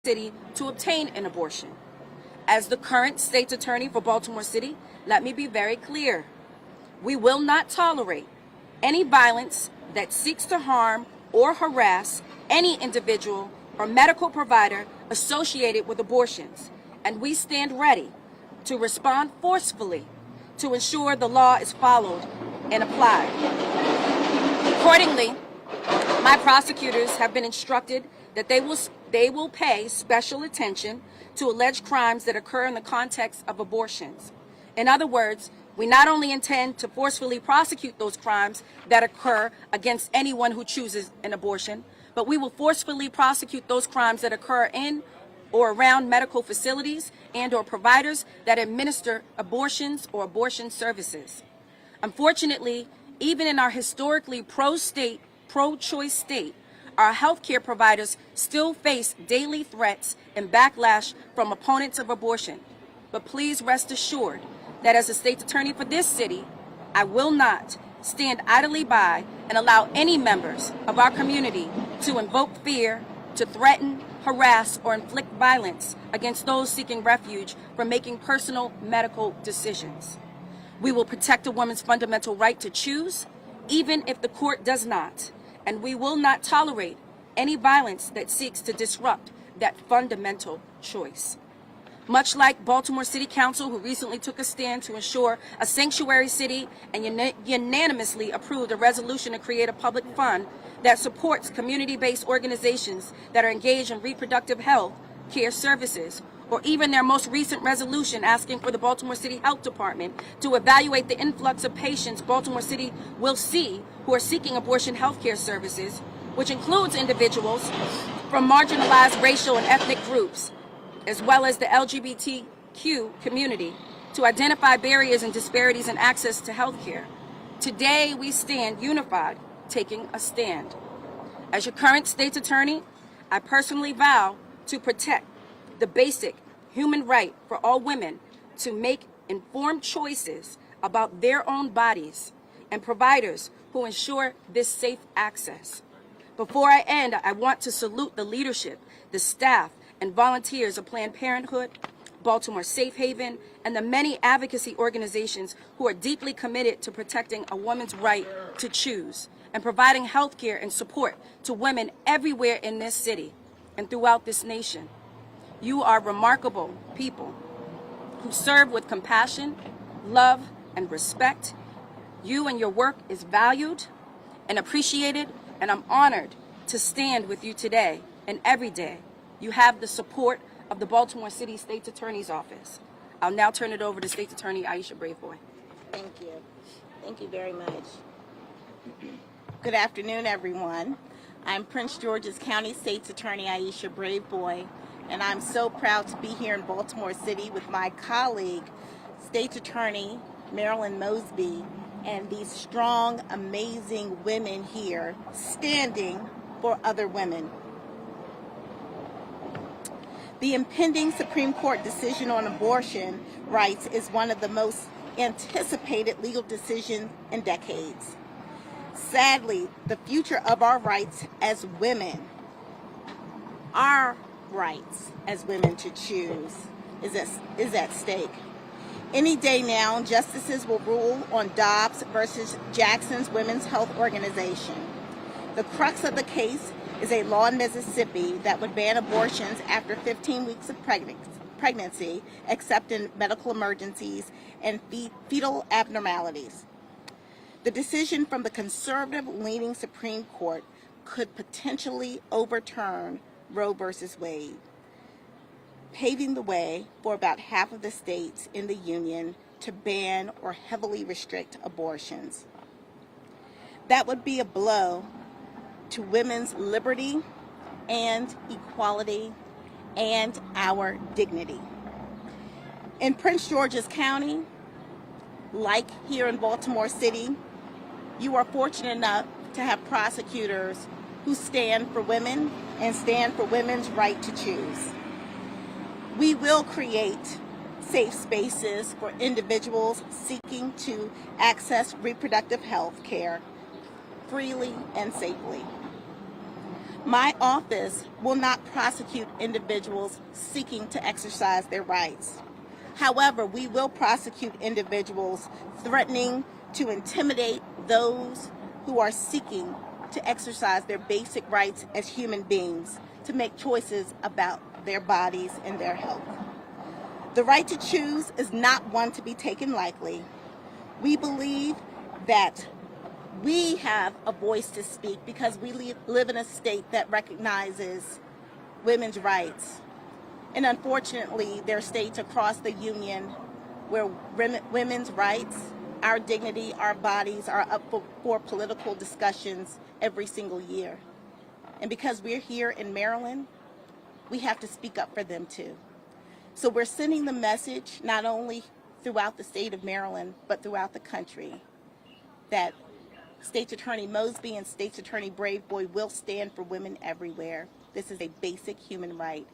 City to obtain an abortion. As the current state's attorney for Baltimore City, let me be very clear. We will not tolerate any violence that seeks to harm or harass any individual or medical provider associated with abortions, and we stand ready to respond forcefully to ensure the law is followed and applied. Accordingly, my prosecutors have been instructed that they will pay special attention to alleged crimes that occur in the context of abortions. In other words, we not only intend to forcefully prosecute those crimes that occur against anyone who chooses an abortion, but we will forcefully prosecute those crimes that occur in or around medical facilities and or providers that administer abortions or abortion services. Unfortunately, even in our historically pro-state, pro-choice state, our healthcare providers still face daily threats and backlash from opponents of abortion. But please rest assured that as a state's attorney for this city, I will not stand idly by and allow any members of our community to invoke fear, to threaten, harass, or inflict violence against those seeking refuge from making personal medical decisions. We will protect a woman's fundamental right to choose, even if the court does not, and we will not tolerate any violence that seeks to disrupt that fundamental choice. Much like Baltimore City Council, who recently took a stand to ensure a sanctuary city and unanimously approved a resolution to create a public fund that supports community-based organizations that are engaged in reproductive health care services, or even their most recent resolution asking for the Baltimore City Health Department to evaluate the influx of patients Baltimore City will see who are seeking abortion health care services, which includes individuals from marginalized racial and ethnic groups, as well as the LGBTQ community, to identify barriers and disparities in access to health care. Today, we stand unified, taking a stand. As your current state's attorney, I personally vow to protect the basic human right for all women to make informed choices about their own bodies, and providers who ensure this safe access. Before I end, I want to salute the leadership, the staff, and volunteers of Planned Parenthood, Baltimore Safe Haven, and the many advocacy organizations who are deeply committed to protecting a woman's right to choose and providing health care and support to women everywhere in this city and throughout this nation. You are remarkable people who serve with compassion, love, and respect. You and your work is valued and appreciated, and I'm honored to stand with you today and every day. You have the support of the Baltimore City State's Attorney's Office. I'll now turn it over to State's Attorney Aisha Braveboy. Thank you. Thank you very much. Good afternoon, everyone. I'm Prince George's County State's Attorney Aisha Braveboy, and I'm so proud to be here in Baltimore City with my colleague, State's Attorney Marilyn Mosby, and these strong, amazing women here standing for other women. The impending Supreme Court decision on abortion rights is one of the most anticipated legal decisions in decades. Sadly, the future of our rights as women, our rights as women to choose, is at stake. Any day now, justices will rule on Dobbs versus Jackson's Women's Health Organization. The crux of the case is a law in Mississippi that would ban abortions after 15 weeks of pregnancy, except in medical emergencies and fetal abnormalities. The decision from the conservative-leaning Supreme Court could potentially overturn Roe versus Wade, paving the way for about half of the states in the Union to ban or heavily restrict abortions. That would be a blow to women's liberty and equality and our dignity. In Prince George's County, like here in Baltimore City, you are fortunate enough to have prosecutors who stand for women and stand for women's right to choose. We will create safe spaces for individuals seeking to access reproductive health care freely and safely. My office will not prosecute individuals seeking to exercise their rights. However, we will prosecute individuals threatening to intimidate those who are seeking to exercise their basic rights as human beings, to make choices about their bodies and their health. The right to choose is not one to be taken lightly. We believe that we have a voice to speak because we live in a state that recognizes women's rights. And unfortunately, there are states across the union where women's rights, our dignity, our bodies are up for political discussions every single year. And because we're here in Maryland, we have to speak up for them too. So we're sending the message not only throughout the state of Maryland, but throughout the country, that State's Attorney Mosby and State's Attorney Braveboy will stand for women everywhere. This is a basic human right,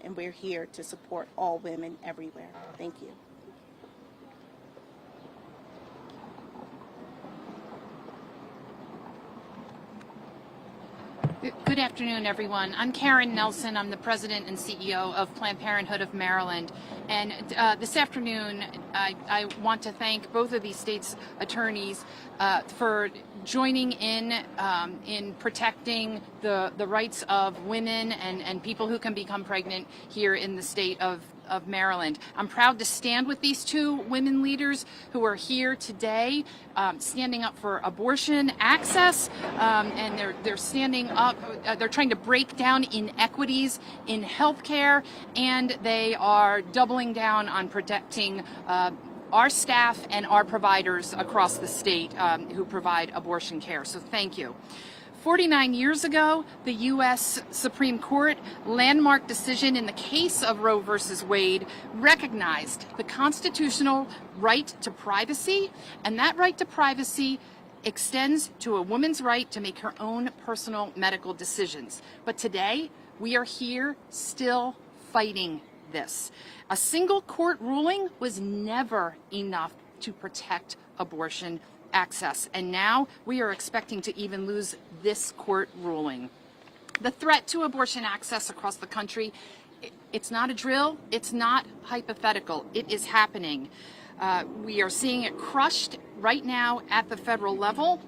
and we're here to support all women everywhere. Thank you. Good afternoon, everyone. I'm Karen Nelson. I'm the president and CEO of Planned Parenthood of Maryland. And this afternoon, I want to thank both of these states' attorneys for joining in protecting the rights of women and people who can become pregnant here in the state of Maryland. I'm proud to stand with these two women leaders who are here today, standing up for abortion access, and they're standing up. They're trying to break down inequities in healthcare, and they are doubling down on protecting our staff and our providers across the state who provide abortion care. So thank you. 49 years ago, the U.S. Supreme Court landmark decision in the case of Roe versus Wade recognized the constitutional right to privacy, and that right to privacy extends to a woman's right to make her own personal medical decisions. But today, we are here still fighting this. A single court ruling was never enough to protect abortion access, and now we are expecting to even lose this court ruling. The threat to abortion access across the country, it's not a drill, it's not hypothetical, it is happening. We are seeing it crushed right now at the federal level,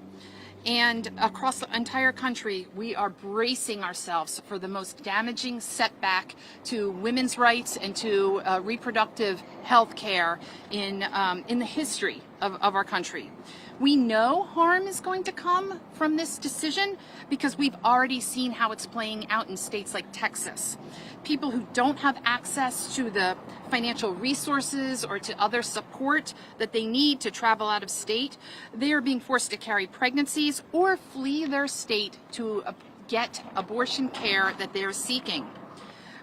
and across the entire country, we are bracing ourselves for the most damaging setback to women's rights and to reproductive health care in the history of our country. We know harm is going to come from this decision because we've already seen how it's playing out in states like Texas. People who don't have access to the financial resources or to other support that they need to travel out of state, they are being forced to carry pregnancies or flee their state to get abortion care that they're seeking.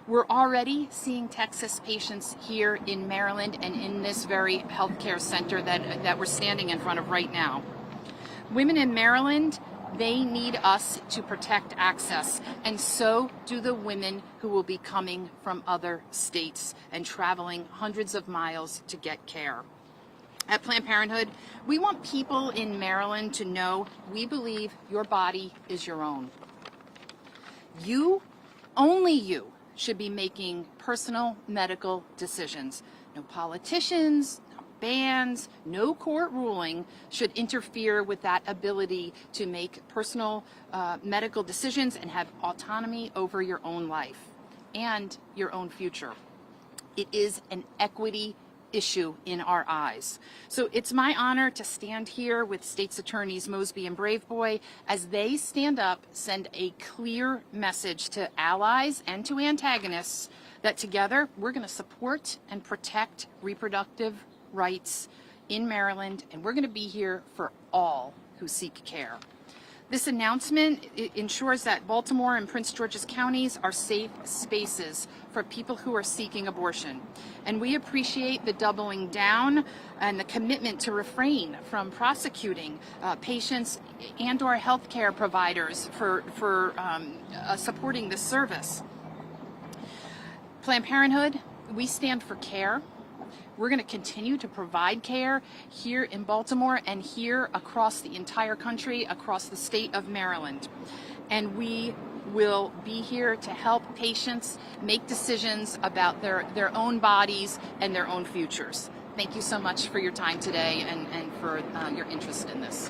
We're already seeing Texas patients here in Maryland and in this very healthcare center that we're standing in front of right now. Women in Maryland, they need us to protect access, and so do the women who will be coming from other states and traveling hundreds of miles to get care. At Planned Parenthood, we want people in Maryland to know we believe your body is your own. You, only you, should be making personal medical decisions. No politicians, no bans, no court ruling should interfere with that ability to make personal medical decisions and have autonomy over your own life and your own future. It is an equity issue in our eyes. So it's my honor to stand here with State's Attorneys Mosby and Braveboy as they stand up, send a clear message to allies and to antagonists that together we're going to support and protect reproductive rights in Maryland, and we're going to be here for all who seek care. This announcement ensures that Baltimore and Prince George's counties are safe spaces for people who are seeking abortion. And we appreciate the doubling down and the commitment to refrain from prosecuting patients and or healthcare providers for supporting this service. Planned Parenthood, we stand for care. We're going to continue to provide care here in Baltimore and here across the entire country, across the state of Maryland. And we will be here to help patients make decisions about their own bodies and their own futures. Thank you so much for your time today and for your interest in this.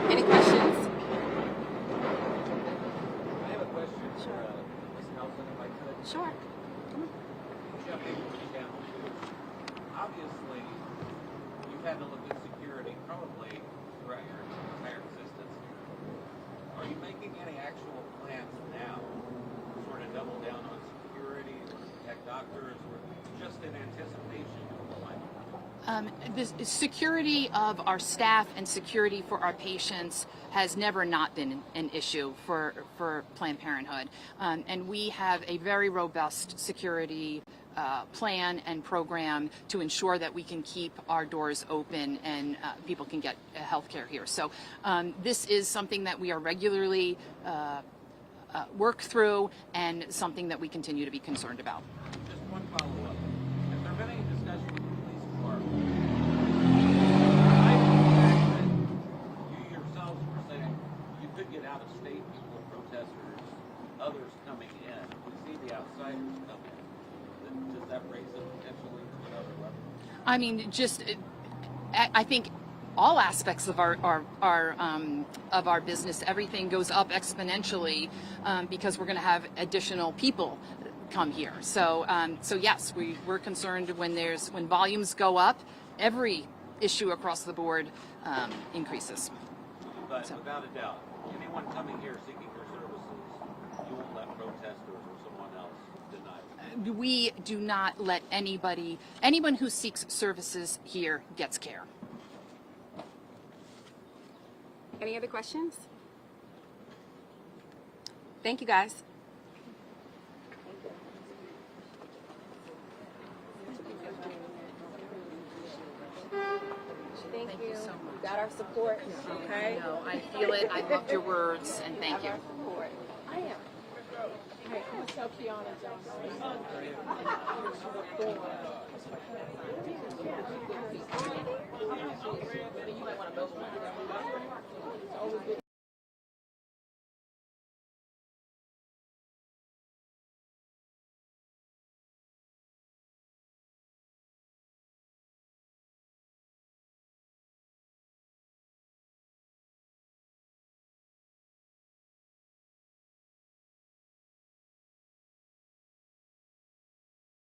Any questions? I have a question for Ms. Nelson, if I could. Sure. Jumping down. Obviously, you've had to look at security probably throughout your entire existence. Are you making any actual plans now to sort of double down on security or protect doctors or just in anticipation of the line? The security of our staff and security for our patients has never not been an issue for Planned Parenthood. And we have a very robust security plan and program to ensure that we can keep our doors open and people can get health care here. So this is something that we are regularly work through and something that we continue to be concerned about. Just one follow-up. Has there been any discussion with the police department? I understand that you yourselves were saying you could get out-of-state people, protesters, others coming in. We see the outsiders come in. Does that raise it potentially to another level? I mean, just I think all aspects of our business, everything goes up exponentially because we're going to have additional people come here. So yes, we're concerned when volumes go up, every issue across the board increases. But without a doubt, anyone coming here seeking your services, you won't let protesters or someone else deny them. We do not let anyone who seeks services here gets care. Any other questions? Thank you, guys. Thank you so much. You got our support. Okay. No, I feel it. I loved your words, and thank you. I am. Hey, I'm gonna tell Kiana Johnson.